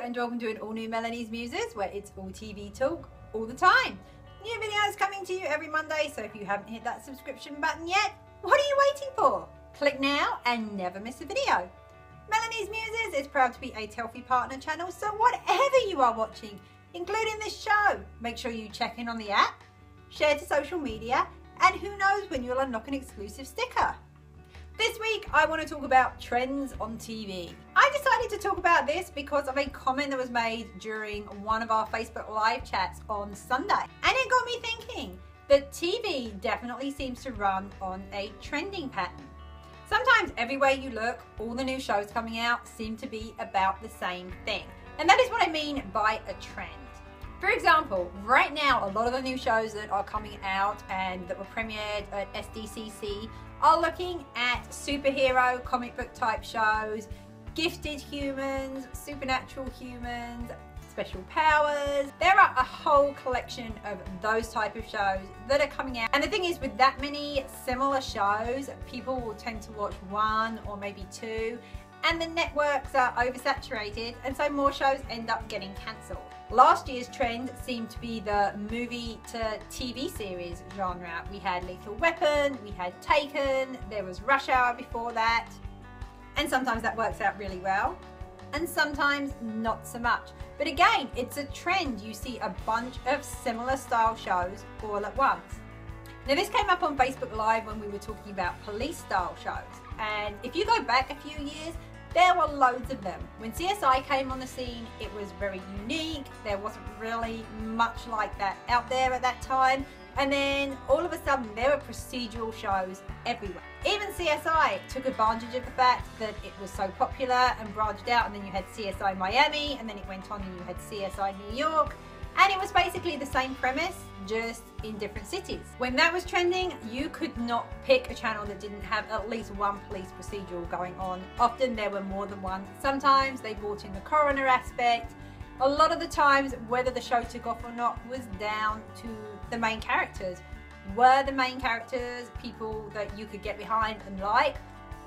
and welcome to an all new Melanie's Muses, where it's all TV talk all the time. New videos coming to you every Monday, so if you haven't hit that subscription button yet, what are you waiting for? Click now and never miss a video. Melanie's Muses is proud to be a Telfie partner channel, so whatever you are watching, including this show, make sure you check in on the app, share to social media, and who knows when you'll unlock an exclusive sticker. This week, I want to talk about trends on TV. I decided to talk about this because of a comment that was made during one of our Facebook Live chats on Sunday. And it got me thinking that TV definitely seems to run on a trending pattern. Sometimes everywhere you look, all the new shows coming out seem to be about the same thing. And that is what I mean by a trend. For example, right now, a lot of the new shows that are coming out and that were premiered at SDCC are looking at superhero comic book type shows, gifted humans, supernatural humans, special powers. There are a whole collection of those type of shows that are coming out. And the thing is, with that many similar shows, people will tend to watch one or maybe two, and the networks are oversaturated, and so more shows end up getting cancelled. Last year's trend seemed to be the movie to TV series genre. We had Lethal Weapon, we had Taken, there was Rush Hour before that, and sometimes that works out really well, and sometimes not so much. But again, it's a trend. You see a bunch of similar style shows all at once. Now this came up on Facebook Live when we were talking about police style shows, and if you go back a few years, there were loads of them. When CSI came on the scene, it was very unique. There wasn't really much like that out there at that time. And then all of a sudden, there were procedural shows everywhere. Even CSI took advantage of the fact that it was so popular and branched out. And then you had CSI Miami, and then it went on and you had CSI New York. And it was basically the same premise, just in different cities. When that was trending, you could not pick a channel that didn't have at least one police procedural going on. Often there were more than one. Sometimes they brought in the coroner aspect. A lot of the times, whether the show took off or not was down to the main characters. Were the main characters people that you could get behind and like?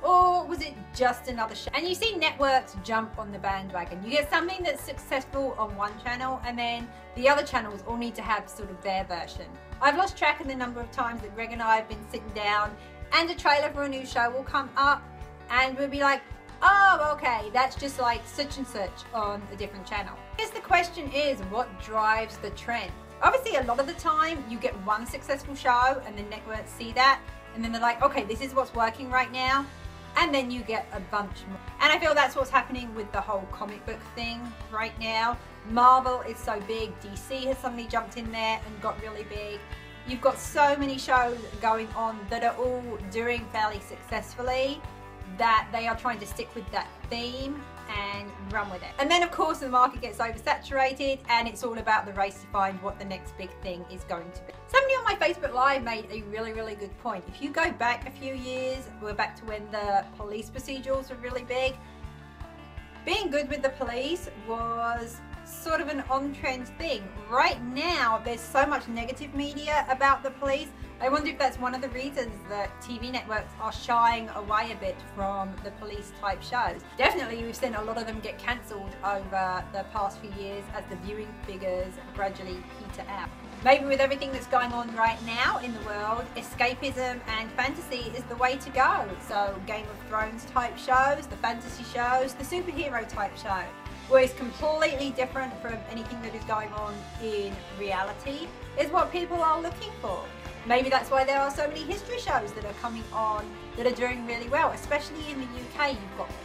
Or was it just another show? And you see networks jump on the bandwagon. You get something that's successful on one channel, and then the other channels all need to have sort of their version. I've lost track of the number of times that Greg and I have been sitting down and a trailer for a new show will come up and we'll be like, oh, okay, that's just like such and such on a different channel. I guess the question is, what drives the trend? Obviously, a lot of the time you get one successful show and the networks see that, and then they're like, okay, this is what's working right now. And then you get a bunch more. And I feel that's what's happening with the whole comic book thing right now. Marvel is so big, DC has suddenly jumped in there and got really big. You've got so many shows going on that are all doing fairly successfully that they are trying to stick with that theme and run with it. And then of course the market gets oversaturated and it's all about the race to find what the next big thing is going to be. Somebody on my Facebook Live made a really good point. If you go back a few years, we're back to when the police procedurals were really big. Being good with the police was sort of an on-trend thing. Right now, there's so much negative media about the police. I wonder if that's one of the reasons that TV networks are shying away a bit from the police type shows. Definitely, we've seen a lot of them get cancelled over the past few years as the viewing figures gradually peter out. Maybe with everything that's going on right now in the world, escapism and fantasy is the way to go. So Game of Thrones type shows, the fantasy shows, the superhero type show, where it's completely different from anything that is going on in reality, is what people are looking for. Maybe that's why there are so many history shows that are coming on that are doing really well, especially in the UK.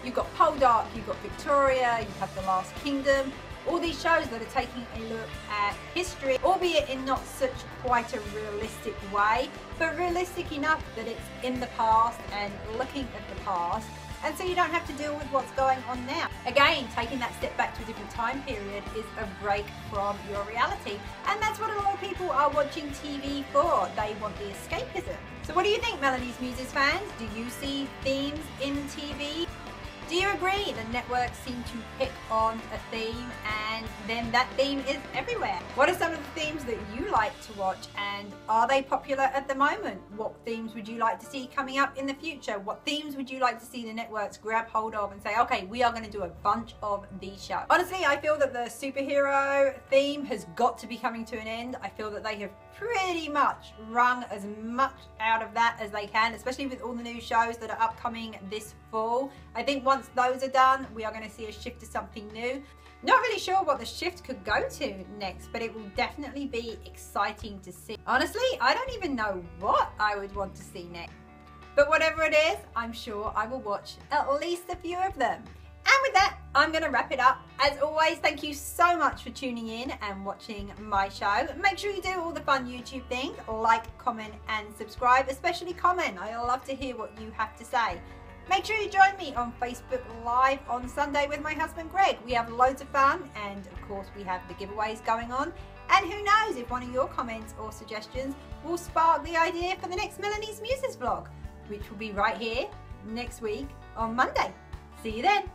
You've got Poldark, you've got Victoria, you have The Last Kingdom, all these shows that are taking a look at history, albeit in not such quite a realistic way, but realistic enough that it's in the past and looking at the past, and so you don't have to deal with what's going on now. Again, taking that step back to a different time period is a break from your reality, and that's what a lot of people are watching TV for. They want the escapism. So what do you think, Melanie's Muses fans? Do you see themes in TV? Do you agree the networks seem to pick on a theme and then that theme is everywhere? What are some of the themes that you like to watch, and are they popular at the moment? What themes would you like to see coming up in the future? What themes would you like to see the networks grab hold of and say, okay, we are going to do a bunch of these shows? Honestly, I feel that the superhero theme has got to be coming to an end. I feel that they have pretty much wrung as much out of that as they can, especially with all the new shows that are upcoming this fall. I think once those are done, we are going to see a shift to something new. Not really sure what the shift could go to next, but it will definitely be exciting to see. Honestly, I don't even know what I would want to see next. But whatever it is, I'm sure I will watch at least a few of them. And with that, I'm going to wrap it up. As always, thank you so much for tuning in and watching my show. Make sure you do all the fun YouTube things, like, comment and subscribe, especially comment. I love to hear what you have to say. Make sure you join me on Facebook Live on Sunday with my husband Greg. We have loads of fun, and of course we have the giveaways going on. And who knows if one of your comments or suggestions will spark the idea for the next Melanie's Muses vlog, which will be right here next week on Monday. See you then.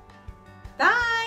Bye!